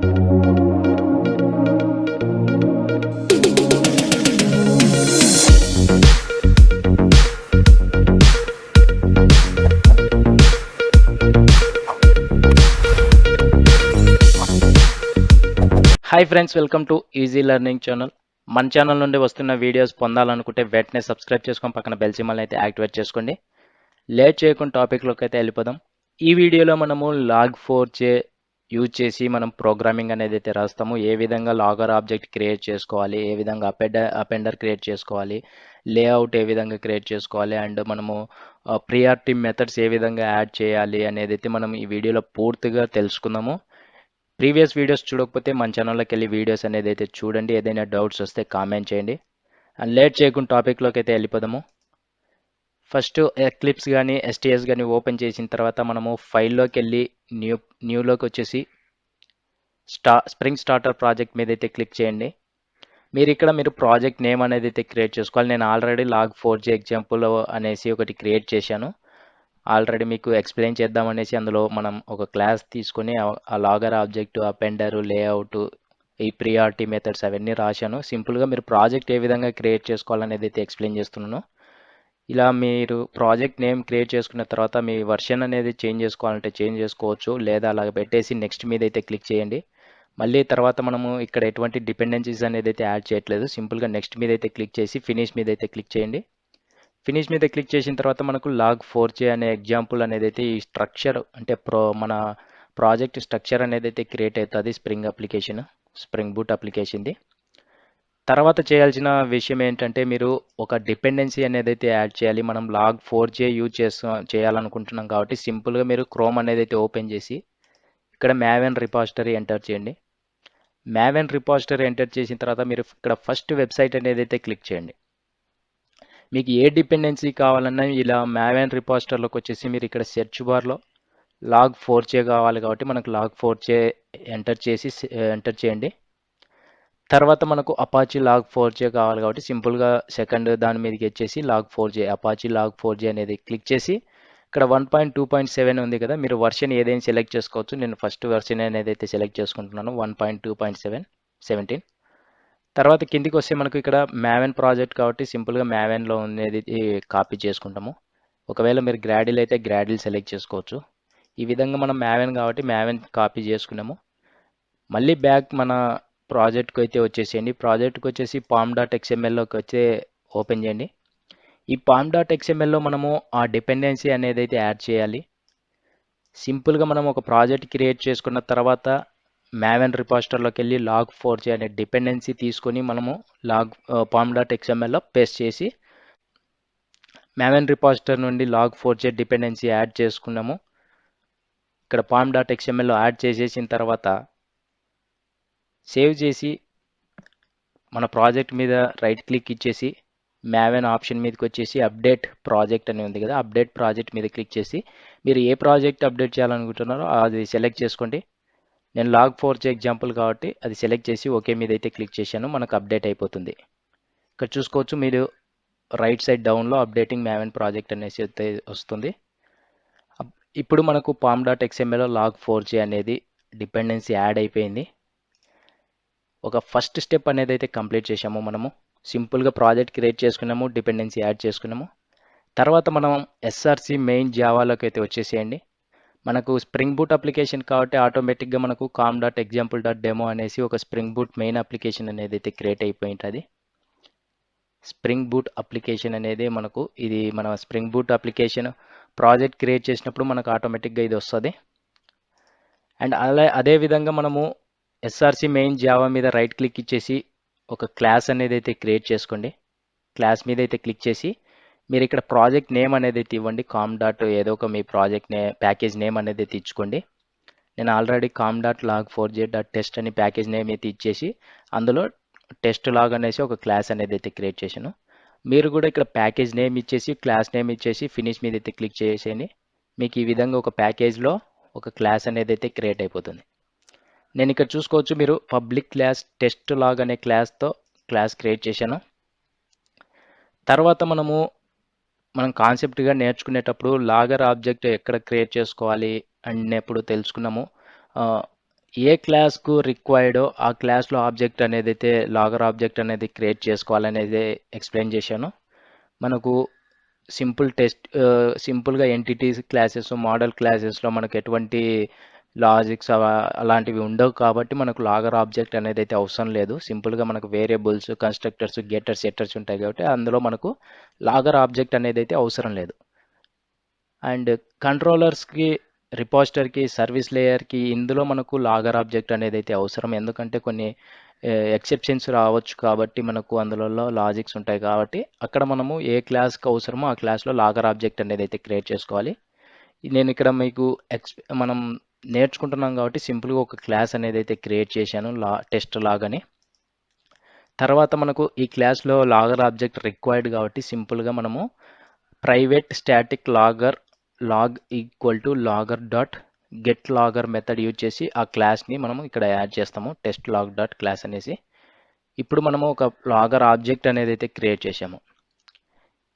Hi friends, welcome to easy learning channel. మన channel నుండి వస్తున్న వీడియోస్ పొందాలనుకుంటే వెంటనే సబ్స్క్రైబ్ చేసుకొని పక్కన బెల్ సింబల్ అయితే యాక్టివేట్ చేసుకోండి. లేట్ చేయకుండా టాపిక్లోకి అయితే వెళ్ళిపోదాం. ఈ వీడియోలో మనము log4j యూజ్ చేసి మనం ప్రోగ్రామింగ్ అనేది అయితే రాస్తాము. ఏ విధంగా లాగర్ ఆబ్జెక్ట్ క్రియేట్ చేసుకోవాలి, ఏ విధంగా అపెండర్ క్రియేట్ చేసుకోవాలి, లేఅవుట్ ఏ విధంగా క్రియేట్ చేసుకోవాలి, అండ్ మనము ప్రియారిటీ మెథడ్స్ ఏ విధంగా యాడ్ చేయాలి అనేది అయితే మనం ఈ వీడియోలో పూర్తిగా తెలుసుకుందాము. ప్రీవియస్ వీడియోస్ చూడకపోతే మన ఛానల్లోకి వెళ్ళి వీడియోస్ అనేది అయితే చూడండి. ఏదైనా డౌట్స్ వస్తే కామెంట్ చేయండి. అండ్ లేట్ చేయకుండా టాపిక్లోకి అయితే వెళ్ళిపోదాము. ఫస్ట్ ఎక్లిప్స్ కానీ ఎస్టీఎస్ కానీ ఓపెన్ చేసిన తర్వాత మనము ఫైల్లోకి వెళ్ళి న్యూలోకి వచ్చేసి స్ప్రింగ్ స్టార్టర్ ప్రాజెక్ట్ మీద అయితే క్లిక్ చేయండి. మీరు ప్రాజెక్ట్ నేమ్ అనేది అయితే క్రియేట్ చేసుకోవాలి. నేను ఆల్రెడీ log4j ఎగ్జాంపుల్ అనేసి ఒకటి క్రియేట్ చేశాను. ఆల్రెడీ మీకు ఎక్స్ప్లెయిన్ చేద్దామనేసి అందులో మనం ఒక క్లాస్ తీసుకొని ఆ లాగర్ ఆబ్జెక్ట్, అపెండర్, లేఅవుట్, ఈ ప్రియారిటీ మెథడ్స్ అవన్నీ రాశాను. సింపుల్గా మీరు ప్రాజెక్ట్ ఏ విధంగా క్రియేట్ చేసుకోవాలనేది అయితే ఎక్స్ప్లెయిన్ చేస్తున్నాను. ఇలా మీరు ప్రాజెక్ట్ నేమ్ క్రియేట్ చేసుకున్న తర్వాత మీ వర్షన్ అనేది చేంజ్ చేసుకోవాలంటే చేంజ్ చేసుకోవచ్చు, లేదా అలాగ పెట్టేసి నెక్స్ట్ మీద అయితే క్లిక్ చేయండి. మళ్ళీ తర్వాత మనము ఇక్కడ ఎటువంటి డిపెండెన్సీస్ అనేది అయితే యాడ్ చేయట్లేదు. సింపుల్గా నెక్స్ట్ మీద అయితే క్లిక్ చేసి ఫినిష్ మీద అయితే క్లిక్ చేయండి. ఫినిష్ మీద క్లిక్ చేసిన తర్వాత మనకు log4j అనే ఎగ్జాంపుల్ అనేది అయితే ఈ స్ట్రక్చర్ అంటే మన ప్రాజెక్ట్ స్ట్రక్చర్ అనేది అయితే క్రియేట్ అవుతుంది. స్ప్రింగ్ బూట్ అప్లికేషన్ది. తర్వాత చేయాల్సిన విషయం ఏంటంటే మీరు ఒక డిపెండెన్సీ అనేది అయితే యాడ్ చేయాలి. మనం log4j యూజ్ చేయాలనుకుంటున్నాం కాబట్టి సింపుల్గా మీరు క్రోమ్ అనేది అయితే ఓపెన్ చేసి ఇక్కడ maven రిపాజిటరీ ఎంటర్ చేయండి. maven రిపాజిటరీ ఎంటర్ చేసిన తర్వాత మీరు ఇక్కడ ఫస్ట్ వెబ్సైట్ అనేది అయితే క్లిక్ చేయండి. మీకు ఏ డిపెండెన్సీ కావాలన్నా ఇలా maven రిపాజిటరీలోకి వచ్చేసి మీరు ఇక్కడ సెర్చ్ బార్లో log4j కావాలి కాబట్టి మనకు log4j ఎంటర్ చేయండి. తర్వాత మనకు అపాచీ log4j కావాలి కాబట్టి సింపుల్గా సెకండ్ దాని మీదకి వచ్చేసి అపాచీ log4j అనేది క్లిక్ చేసి ఇక్కడ 1.2.7 ఉంది కదా, మీరు వర్షన్ ఏదైనా సెలెక్ట్ చేసుకోవచ్చు. నేను ఫస్ట్ వర్షన్ అనేది అయితే సెలెక్ట్ చేసుకుంటున్నాను, 1.2.17. తర్వాత కిందికి వస్తే మనకు ఇక్కడ maven ప్రాజెక్ట్ కాబట్టి సింపుల్గా mavenలో ఉండేది కాపీ చేసుకుంటాము. ఒకవేళ మీరు గ్రాడిల్ అయితే గ్రాడిల్ సెలెక్ట్ చేసుకోవచ్చు. ఈ విధంగా మనం maven కాబట్టి maven కాపీ చేసుకున్నాము. మళ్ళీ బ్యాక్ మన ప్రాజెక్ట్కి అయితే వచ్చేసేయండి. ప్రాజెక్ట్కి వచ్చేసి pom.xmlలోకి వచ్చే ఓపెన్ చేయండి. ఈ pom.xmlలో మనము ఆ డిపెండెన్సీ అనేది అయితే యాడ్ చేయాలి. సింపుల్గా మనం ఒక ప్రాజెక్ట్ క్రియేట్ చేసుకున్న తర్వాత maven రిపాజిటరీలోకి వెళ్ళి log4j అనే డిపెండెన్సీ తీసుకొని మనము pom.xmlలో పేస్ట్ చేసి maven రిపాజిటరీ నుండి log4j డిపెండెన్సీ యాడ్ చేసుకున్నాము. ఇక్కడ pom.xmlలో యాడ్ చేసేసిన తర్వాత సేవ్ చేసి మన ప్రాజెక్ట్ మీద రైట్ క్లిక్ ఇచ్చేసి maven ఆప్షన్ మీదకి వచ్చేసి అప్డేట్ ప్రాజెక్ట్ అని ఉంది కదా, అప్డేట్ ప్రాజెక్ట్ మీద క్లిక్ చేసి మీరు ఏ ప్రాజెక్ట్ అప్డేట్ చేయాలనుకుంటున్నారో అది సెలెక్ట్ చేసుకోండి. నేను log4j ఎగ్జాంపుల్ కాబట్టి అది సెలెక్ట్ చేసి ఓకే మీద అయితే క్లిక్ చేశాను. మనకు అప్డేట్ అయిపోతుంది. ఇక్కడ చూసుకోవచ్చు మీరు రైట్ సైడ్ డౌన్లో అప్డేటింగ్ maven ప్రాజెక్ట్ అనేసి అయితే వస్తుంది. ఇప్పుడు మనకు pom.xmlలో log4j అనేది డిపెండెన్సీ యాడ్ అయిపోయింది. ఒక ఫస్ట్ స్టెప్ అనేది అయితే కంప్లీట్ చేసాము. మనము సింపుల్గా ప్రాజెక్ట్ క్రియేట్ చేసుకున్నాము, డిపెండెన్సీ యాడ్ చేసుకున్నాము. తర్వాత మనం ఎస్ఆర్సి మెయిన్ జావాలోకి అయితే వచ్చేసేయండి. మనకు స్ప్రింగ్ బూట్ అప్లికేషన్ కాబట్టి ఆటోమేటిక్గా మనకు com.example.demo అనేసి ఒక స్ప్రింగ్ బూట్ మెయిన్ అప్లికేషన్ అనేది అయితే క్రియేట్ అయిపోయి ఉంటుంది. స్ప్రింగ్ బూట్ అప్లికేషన్ అనేది మనకు ఇది మన spring boot application project create చేసినప్పుడు మనకు ఆటోమేటిక్గా ఇది వస్తుంది. అండ్ అదేవిధంగా మనము ఎస్ఆర్సి మెయిన్ జావా మీద రైట్ క్లిక్ ఇచ్చేసి ఒక క్లాస్ అనేది అయితే క్రియేట్ చేసుకోండి. క్లాస్ మీద అయితే క్లిక్ చేసి మీరు ఇక్కడ ప్రాజెక్ట్ నేమ్ అనేది అయితే ఇవ్వండి. ఏదో ఒక మీ ప్రాజెక్ట్ ప్యాకేజ్ నేమ్ అనేది అయితే ఇచ్చుకోండి. నేను ఆల్రెడీ com.log4j.test అని ప్యాకేజ్ నేమ్ అయితే ఇచ్చేసి అందులో టెస్ట్ లాగ్ అనేసి ఒక క్లాస్ అనేది అయితే క్రియేట్ చేశాను. మీరు కూడా ఇక్కడ ప్యాకేజ్ నేమ్ ఇచ్చేసి క్లాస్ నేమ్ ఇచ్చేసి ఫినిష్ మీద అయితే క్లిక్ చేసేయండి. మీకు ఈ విధంగా ఒక ప్యాకేజ్లో ఒక క్లాస్ అనేది అయితే క్రియేట్ అయిపోతుంది. నేను ఇక్కడ చూసుకోవచ్చు మీరు పబ్లిక్ క్లాస్ టెస్ట్ లాగ్ అనే క్లాస్ క్రియేట్ చేశాను. తర్వాత మనం కాన్సెప్ట్గా నేర్చుకునేటప్పుడు లాగర్ ఆబ్జెక్ట్ ఎక్కడ క్రియేట్ చేసుకోవాలి అన్నప్పుడు తెలుసుకున్నాము. ఏ క్లాస్కు రిక్వైర్డో ఆ క్లాస్లో ఆబ్జెక్ట్ అనేది అయితే లాగర్ ఆబ్జెక్ట్ అనేది క్రియేట్ చేసుకోవాలనేది ఎక్స్ప్లెయిన్ చేశాను. మనకు సింపుల్గా ఎంటిటీస్ క్లాసెస్ మోడల్ క్లాసెస్లో మనకు ఎటువంటి లాజిక్స్ అలాంటివి ఉండవు కాబట్టి మనకు లాగర్ ఆబ్జెక్ట్ అనేది అయితే అవసరం లేదు. సింపుల్గా మనకు వేరియబుల్స్ కన్స్ట్రక్టర్స్ గెటర్స్ సెటర్స్ ఉంటాయి కాబట్టి అందులో మనకు లాగర్ ఆబ్జెక్ట్ అనేది అయితే అవసరం లేదు. అండ్ కంట్రోలర్స్కి రిపోజిటరీకి సర్వీస్ లేయర్కి ఇందులో మనకు లాగర్ ఆబ్జెక్ట్ అనేది అయితే అవసరం. ఎందుకంటే కొన్ని ఎక్సెప్షన్స్ రావచ్చు కాబట్టి మనకు అందులో లాజిక్స్ ఉంటాయి కాబట్టి అక్కడ మనము ఏ క్లాస్కి అవసరమో ఆ క్లాస్లో లాగర్ ఆబ్జెక్ట్ అనేది అయితే క్రియేట్ చేసుకోవాలి. నేను ఇక్కడ మీకు మనం నేర్చుకుంటున్నాం కాబట్టి సింపుల్గా ఒక క్లాస్ అనేది అయితే క్రియేట్ చేశాను టెస్ట్ లాగ్ అని. తర్వాత మనకు ఈ క్లాస్లో లాగర్ ఆబ్జెక్ట్ రిక్వైర్డ్ కాబట్టి సింపుల్గా మనము private static log equal to logger dot get logger method use చేసి ఆ క్లాస్ని మనము ఇక్కడ యాడ్ చేస్తాము టెస్ట్ లాగ్ డాట్ క్లాస్ అనేసి. ఇప్పుడు మనము ఒక లాగర్ ఆబ్జెక్ట్ అనేది అయితే క్రియేట్ చేసాము.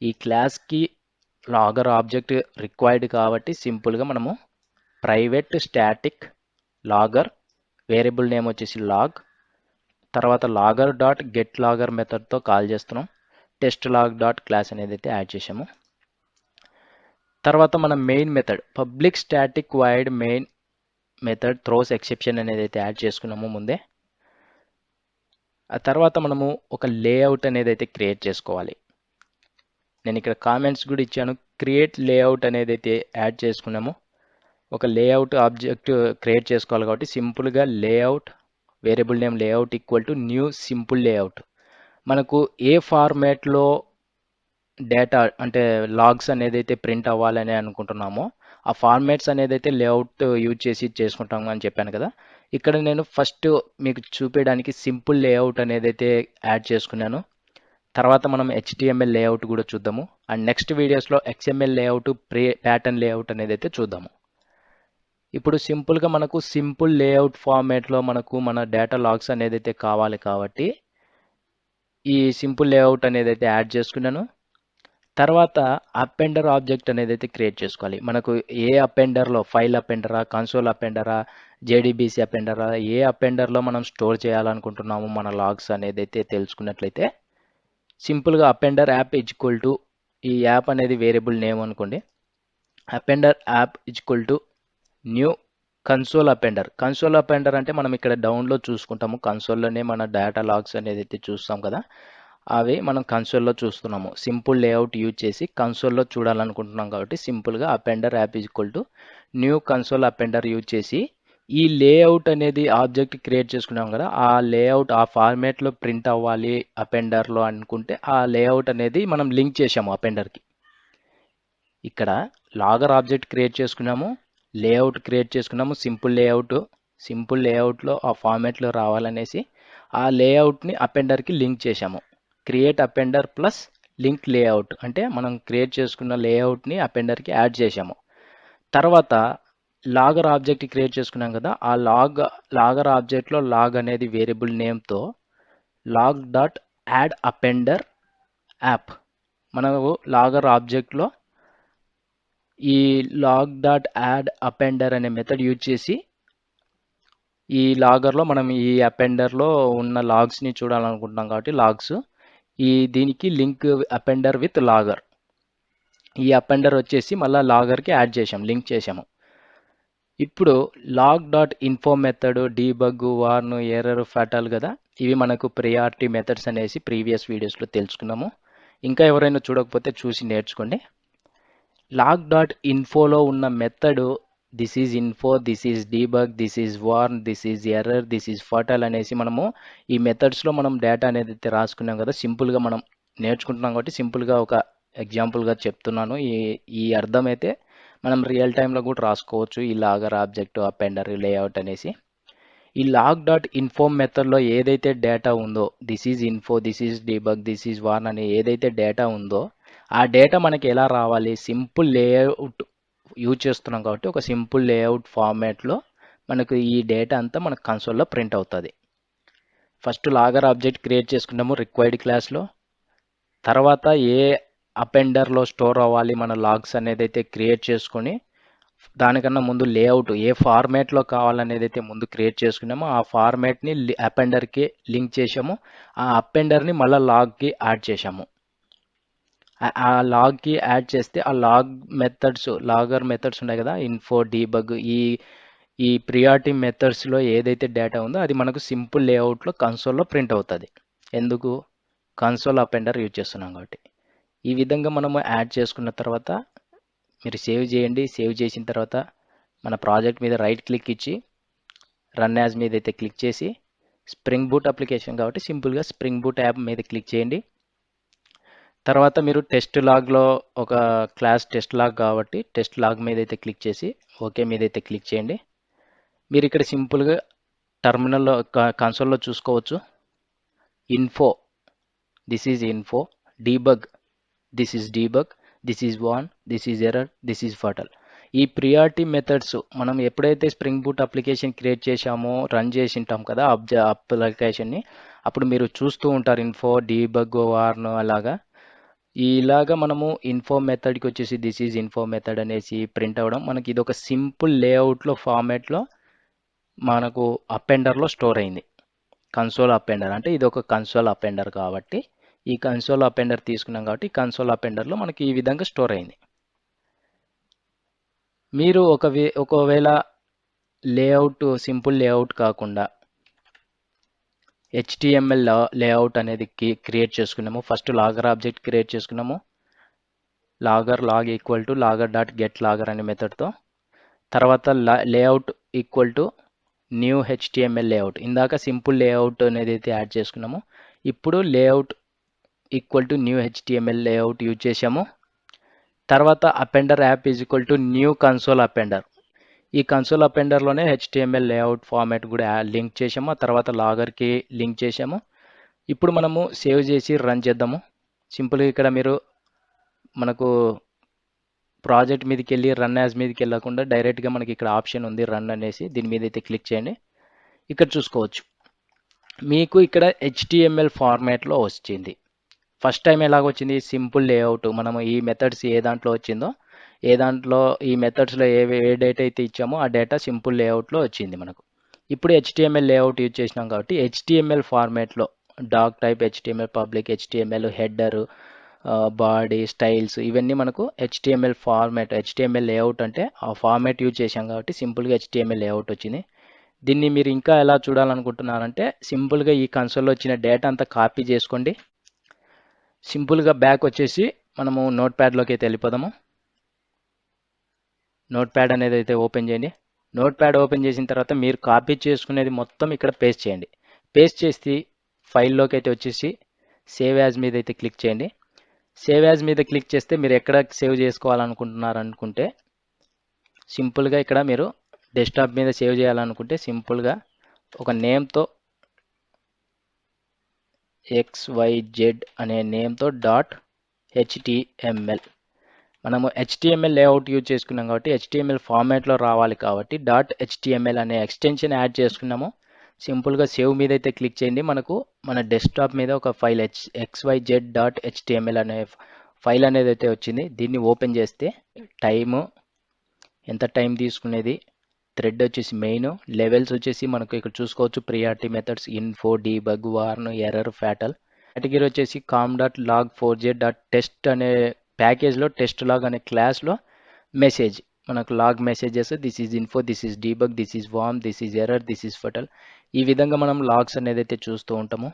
ఈ క్లాస్కి లాగర్ ఆబ్జెక్ట్ రిక్వైర్డ్ కాబట్టి సింపుల్గా మనము private static logger variable name వచ్చేసి లాగ్ తర్వాత లాగర్ డాట్ గెట్ లాగర్ మెథడ్తో కాల్ చేస్తున్నాం. టెస్ట్ లాగ్ డాట్ క్లాస్ అనేది అయితే యాడ్ చేసాము. తర్వాత మన main method public static void main method throws exception అనేది అయితే యాడ్ చేసుకున్నాము ముందే. ఆ తర్వాత మనము ఒక లేఅవుట్ అనేది అయితే క్రియేట్ చేసుకోవాలి. నేను ఇక్కడ కామెంట్స్ కూడా ఇచ్చాను. క్రియేట్ లేఅవుట్ అనేది అయితే యాడ్ చేసుకున్నాము. ఒక లేఅవుట్ ఆబ్జెక్ట్ క్రియేట్ చేసుకోవాలి కాబట్టి సింపుల్గా layout variable name layout equal to new simple layout. మనకు ఏ ఫార్మాట్లో డేటా అంటే లాగ్స్ అనేది అయితే ప్రింట్ అవ్వాలని అనుకుంటున్నామో ఆ ఫార్మాట్స్ అనేది అయితే లేఅవుట్ యూజ్ చేసి చేసుకుంటాము అని చెప్పాను కదా. ఇక్కడ నేను ఫస్ట్ మీకు చూపించడానికి సింపుల్ లేఅవుట్ అనేది అయితే యాడ్ చేసుకున్నాను. తర్వాత మనం HTML లేఅవుట్ కూడా చూద్దాము. అండ్ నెక్స్ట్ వీడియోస్లో XML లేఅవుట్ ప్యాటర్న్ లేఅవుట్ అనేది అయితే చూద్దాము. ఇప్పుడు సింపుల్గా మనకు సింపుల్ లేఅవుట్ ఫార్మాట్లో మనకు మన డేటా లాగ్స్ అనేది అయితే కావాలి కాబట్టి ఈ సింపుల్ లేఅవుట్ అనేది అయితే యాడ్ చేసుకున్నాను. తర్వాత అపెండర్ ఆబ్జెక్ట్ అనేది అయితే క్రియేట్ చేసుకోవాలి. మనకు ఏ అపెండర్లో ఫైల్ అపెండరా కన్సోల్ అపెండరా JDBC అపెండరా ఏ అపెండర్లో మనం స్టోర్ చేయాలనుకుంటున్నాము మన లాగ్స్ అనేది అయితే తెలుసుకున్నట్లయితే సింపుల్గా అపెండర్ యాప్ ఈక్వల్ టు ఈ యాప్ అనేది వేరియబుల్ నేమ్ అనుకోండి. Appender app equal to new console appender అంటే మనం ఇక్కడ డౌన్లో చూసుకుంటాము. కన్సోల్లోనే మన డేటా లాగ్స్ అనేది అయితే చూస్తాం కదా, అవి మనం కన్సోల్లో చూస్తున్నాము. సింపుల్ లేఅవుట్ యూజ్ చేసి కన్సోల్లో చూడాలనుకుంటున్నాం కాబట్టి సింపుల్గా appender app equal to new console appender use చేసి ఈ లేఅవుట్ అనేది ఆబ్జెక్ట్ క్రియేట్ చేసుకున్నాం కదా, ఆ లేఅవుట్ ఆ ఫార్మాట్లో ప్రింట్ అవ్వాలి అపెండర్లో అనుకుంటే ఆ లేఅవుట్ అనేది మనం లింక్ చేసాము అపెండర్కి. ఇక్కడ లాగర్ ఆబ్జెక్ట్ క్రియేట్ చేసుకున్నాము, లేఅవుట్ క్రియేట్ చేసుకున్నాము. సింపుల్ లేఅవుట్లో ఆ ఫార్మాట్లో రావాలనేసి ఆ లేఅవుట్ని అపెండర్కి లింక్ చేసాము. క్రియేట్ అపెండర్ ప్లస్ లింక్ లేఅవుట్ అంటే మనం క్రియేట్ చేసుకున్న లేఅవుట్ని అపెండర్కి యాడ్ చేసాము. తర్వాత లాగర్ ఆబ్జెక్ట్ క్రియేట్ చేసుకున్నాం కదా, ఆ లాగర్ ఆబ్జెక్ట్లో లాగ్ అనేది వేరియబుల్ నేమ్తో log dot add appender app మనకు లాగర్ ఆబ్జెక్ట్లో ఈ లాగ్ డాట్ యాడ్ అపెండర్ అనే మెథడ్ యూజ్ చేసి ఈ లాగర్లో మనం ఈ అపెండర్లో ఉన్న లాగ్స్ని చూడాలనుకుంటున్నాం కాబట్టి లాగ్స్ దీనికి లింక్ అపెండర్ విత్ లాగర్ ఈ అపెండర్ వచ్చేసి మళ్ళీ లాగర్కి యాడ్ చేసాం లింక్ చేసాము. ఇప్పుడు log dot info method debug warn error fatal కదా, ఇవి మనకు ప్రియారిటీ మెథడ్స్ అనేసి ప్రీవియస్ వీడియోస్లో తెలుసుకున్నాము. ఇంకా ఎవరైనా చూడకపోతే చూసి నేర్చుకోండి. లాగ్ డాట్ ఇన్ఫోలో ఉన్న method this is info, this is debug, this is warn, this is error, this is fatal అనేసి మనము ఈ మెథడ్స్లో మనం డేటా అనేది అయితే రాసుకున్నాం కదా. సింపుల్గా మనం నేర్చుకుంటున్నాం కాబట్టి సింపుల్గా ఒక ఎగ్జాంపుల్గా చెప్తున్నాను. ఈ అర్థం అయితే మనం రియల్ టైంలో కూడా రాసుకోవచ్చు ఈ లాగర్ ఆబ్జెక్ట్ అపెండర్ లేఅవుట్ అనేసి. ఈ లాగ్ డాట్ ఇన్ఫో మెథడ్లో ఏదైతే డేటా ఉందో this is info, this is debug, this is warn అనే ఏదైతే డేటా ఉందో ఆ డేటా మనకి ఎలా రావాలి, సింపుల్ లేఅవుట్ యూజ్ చేస్తున్నాం కాబట్టి ఒక సింపుల్ లేఅవుట్ ఫార్మాట్లో మనకు ఈ డేటా అంతా మనకు కన్సోల్లో ప్రింట్ అవుతుంది. ఫస్ట్ లాగర్ ఆబ్జెక్ట్ క్రియేట్ చేసుకున్నాము రిక్వైర్డ్ క్లాస్లో. తర్వాత ఏ అపెండర్లో స్టోర్ అవ్వాలి మన లాగ్స్ అనేది అయితే క్రియేట్ చేసుకొని దానికన్నా ముందు లేఅవుట్ ఏ ఫార్మేట్లో కావాలనేది అయితే ముందు క్రియేట్ చేసుకున్నామో ఆ ఫార్మేట్ని అపెండర్కి లింక్ చేసాము. ఆ అపెండర్ని మళ్ళీ లాగ్కి యాడ్ చేసాము. ఆ లాగ్కి యాడ్ చేస్తే ఆ లాగర్ మెథడ్స్ ఉన్నాయి కదా, ఇన్ఫో డీబగ్, ఈ ప్రియారిటీ మెథడ్స్లో ఏదైతే డేటా ఉందో అది మనకు సింపుల్ లేఅవుట్లో కన్సోల్లో ప్రింట్ అవుతుంది. ఎందుకు? కన్సోల్ అపెండర్ యూజ్ చేస్తున్నాం కాబట్టి. ఈ విధంగా మనము యాడ్ చేసుకున్న తర్వాత మీరు సేవ్ చేయండి. సేవ్ చేసిన తర్వాత మన ప్రాజెక్ట్ మీద రైట్ క్లిక్ ఇచ్చి రన్ యాజ్ మీద అయితే క్లిక్ చేసి, స్ప్రింగ్ బూట్ అప్లికేషన్ కాబట్టి సింపుల్గా స్ప్రింగ్ బూట్ యాప్ మీద క్లిక్ చేయండి. తర్వాత మీరు టెస్ట్ లాగ్లో ఒక క్లాస్ టెస్ట్ లాగ్ కాబట్టి టెస్ట్ లాగ్ మీద అయితే క్లిక్ చేసి ఓకే మీద అయితే క్లిక్ చేయండి. మీరు ఇక్కడ సింపుల్గా టర్మినల్లో కన్సోల్లో చూసుకోవచ్చు. Info, this is info, debug, this is debug, this is warn, this is error, this is fatal. ఈ ప్రియారిటీ మెథడ్స్ మనం ఎప్పుడైతే స్ప్రింగ్ బూట్ అప్లికేషన్ క్రియేట్ చేశామో రన్ చేసి ఉంటాం కదా అప్లికేషన్ని, అప్పుడు మీరు చూస్తూ ఉంటారు ఇన్ఫో, డీబగ్, వార్న్ అలాగా. ఇలాగా మనము ఇన్ఫో మెథడ్కి వచ్చేసి దిస్ ఈజ్ ఇన్ఫో మెథడ్ అనేసి ప్రింట్ అవ్వడం, మనకి ఇది ఒక సింపుల్ లేఅవుట్లో ఫార్మేట్లో మనకు అపెండర్లో స్టోర్ అయింది. కన్సోల్ అపెండర్ అంటే ఇది ఒక కన్సోల్ అపెండర్ కాబట్టి ఈ కన్సోల్ అపెండర్ తీసుకున్నాం కాబట్టి కన్సోల్ అపెండర్లో మనకి ఈ విధంగా స్టోర్ అయింది. మీరు ఒకవేళ లేఅవుట్ సింపుల్ లేఅవుట్ కాకుండా HTML లేఅవుట్ అనేది క్రియేట్ చేసుకున్నాము. ఫస్ట్ లాగర్ ఆబ్జెక్ట్ క్రియేట్ చేసుకున్నాము. Log equal to logger dot get logger అనే మెథడ్తో. తర్వాత layout equal to new HTML layout. ఇందాక సింపుల్ లేఅవుట్ అనేది అయితే యాడ్ చేసుకున్నాము. ఇప్పుడు layout equal to new HTML layout use చేసాము. తర్వాత appender app is equal to new console appender. ఈ కన్సోల్ అపెండర్లోనే HTML లేఅవుట్ ఫార్మాట్ కూడా లింక్ చేసాము. ఆ తర్వాత లాగర్కి లింక్ చేసాము. ఇప్పుడు మనము సేవ్ చేసి రన్ చేద్దాము. సింపుల్గా ఇక్కడ మీరు మనకు ప్రాజెక్ట్ మీదకి వెళ్ళి రన్ యాజ్ మీదకి వెళ్ళకుండా డైరెక్ట్గా మనకి ఇక్కడ ఆప్షన్ ఉంది రన్ అనేసి, దీని మీద అయితే క్లిక్ చేయండి. ఇక్కడ చూసుకోవచ్చు మీకు ఇక్కడ HTML ఫార్మాట్లో వచ్చింది. ఫస్ట్ టైం ఎలాగ వచ్చింది? Simple layout. మనము ఈ మెథడ్స్ ఏ దాంట్లో వచ్చిందో ఈ మెథడ్స్లో ఏ డేటా అయితే ఇచ్చామో ఆ డేటా సింపుల్ లేఅవుట్లో వచ్చింది మనకు. ఇప్పుడు HTML లేఅవుట్ యూజ్ చేసినాం కాబట్టి HTML ఫార్మాట్లో doc type HTML, public HTML, header, body, styles ఇవన్నీ మనకు HTML లేఅవుట్ అంటే ఆ ఫార్మాట్ యూజ్ చేసాం కాబట్టి సింపుల్గా HTML లేఅవుట్ వచ్చింది. దీన్ని మీరు ఇంకా ఎలా చూడాలనుకుంటున్నారంటే సింపుల్గా ఈ కన్సోల్లో వచ్చిన డేటా అంతా కాపీ చేసుకోండి. సింపుల్గా బ్యాక్ వచ్చేసి మనము నోట్ ప్యాడ్లోకి అయితే వెళ్ళిపోదాము. నోట్ ప్యాడ్ అనేది అయితే ఓపెన్ చేయండి. నోట్ ప్యాడ్ ఓపెన్ చేసిన తర్వాత మీరు కాపీ చేసుకునేది మొత్తం ఇక్కడ పేస్ట్ చేయండి. పేస్ట్ చేసి ఫైల్లోకి అయితే వచ్చేసి సేవ్ యాజ్ మీద అయితే క్లిక్ చేయండి. సేవ్ యాజ్ మీద క్లిక్ చేస్తే మీరు ఎక్కడ సేవ్ చేసుకోవాలనుకుంటున్నారనుకుంటే సింపుల్గా ఇక్కడ మీరు డెస్క్టాప్ మీద సేవ్ చేయాలనుకుంటే సింపుల్గా ఒక నేమ్తో XYZ అనే నేమ్తో .html. మనము HTML లేఅవుట్ యూజ్ చేసుకున్నాం కాబట్టి HTML ఫార్మాట్లో రావాలి కాబట్టి .html అనే ఎక్స్టెన్షన్ యాడ్ చేసుకున్నాము. సింపుల్గా సేవ్ మీద అయితే క్లిక్ చేయండి. మనకు మన డెస్క్టాప్ మీద ఒక ఫైల్ XYZ.html అనే ఫైల్ అనేది అయితే వచ్చింది. దీన్ని ఓపెన్ చేస్తే టైము, ఎంత టైం తీసుకునేది, థ్రెడ్ వచ్చేసి మెయిన్, లెవెల్స్ వచ్చేసి మనకు ఇక్కడ చూసుకోవచ్చు priority methods, info, debug, warn, error, fatal. Category వచ్చేసి com.log4j.test అనే ప్యాకేజ్లో టెస్ట్ లాగ్ అనే క్లాస్లో మెసేజ్ మనకు log messages, this is info, this is debug, this is warn, this is error, this is fatal. ఈ విధంగా మనం లాగ్స్ అనేది అయితే చూస్తూ ఉంటాము.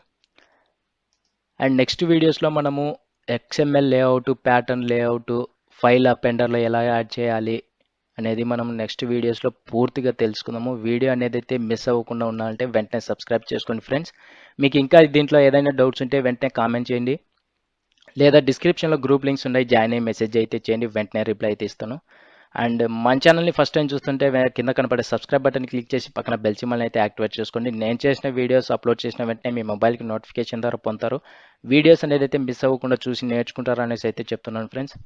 అండ్ నెక్స్ట్ వీడియోస్లో మనము XML layout, pattern layout, file అపెండర్లో ఎలా యాడ్ చేయాలి అనేది మనం నెక్స్ట్ వీడియోస్లో పూర్తిగా తెలుసుకుందాము. వీడియో అనేది అయితే మిస్ అవ్వకుండా ఉండాలంటే వెంటనే సబ్స్క్రైబ్ చేసుకోండి ఫ్రెండ్స్. మీకు ఇంకా దీంట్లో ఏదైనా డౌట్స్ ఉంటే వెంటనే కామెంట్ చేయండి, లేదా డిస్క్రిప్షన్లో గ్రూప్ లింక్స్ ఉన్నాయి, జాయిన్ అయ్యి మెసేజ్ అయితే చేయండి, వెంటనే రిప్లై అయితే ఇస్తాను. అండ్ మన ఛానల్ని ఫస్ట్ టైం చూస్తుంటే కింద కనపడే సబ్స్క్రైబ్ బటన్ క్లిక్ చేసి పక్కన బెల్ సింబల్ని అయితే యాక్టివేట్ చేసుకోండి. నేను చేసిన వీడియోస్ అప్లోడ్ చేసిన వెంటనే మీ మొబైల్కి నోటిఫికేషన్ ద్వారా పొందుతారు. వీడియోస్ అనేది అయితే మిస్ అవ్వకుండా చూసి నేర్చుకుంటారు అనేసి అయితే చెప్తున్నాను ఫ్రెండ్స్.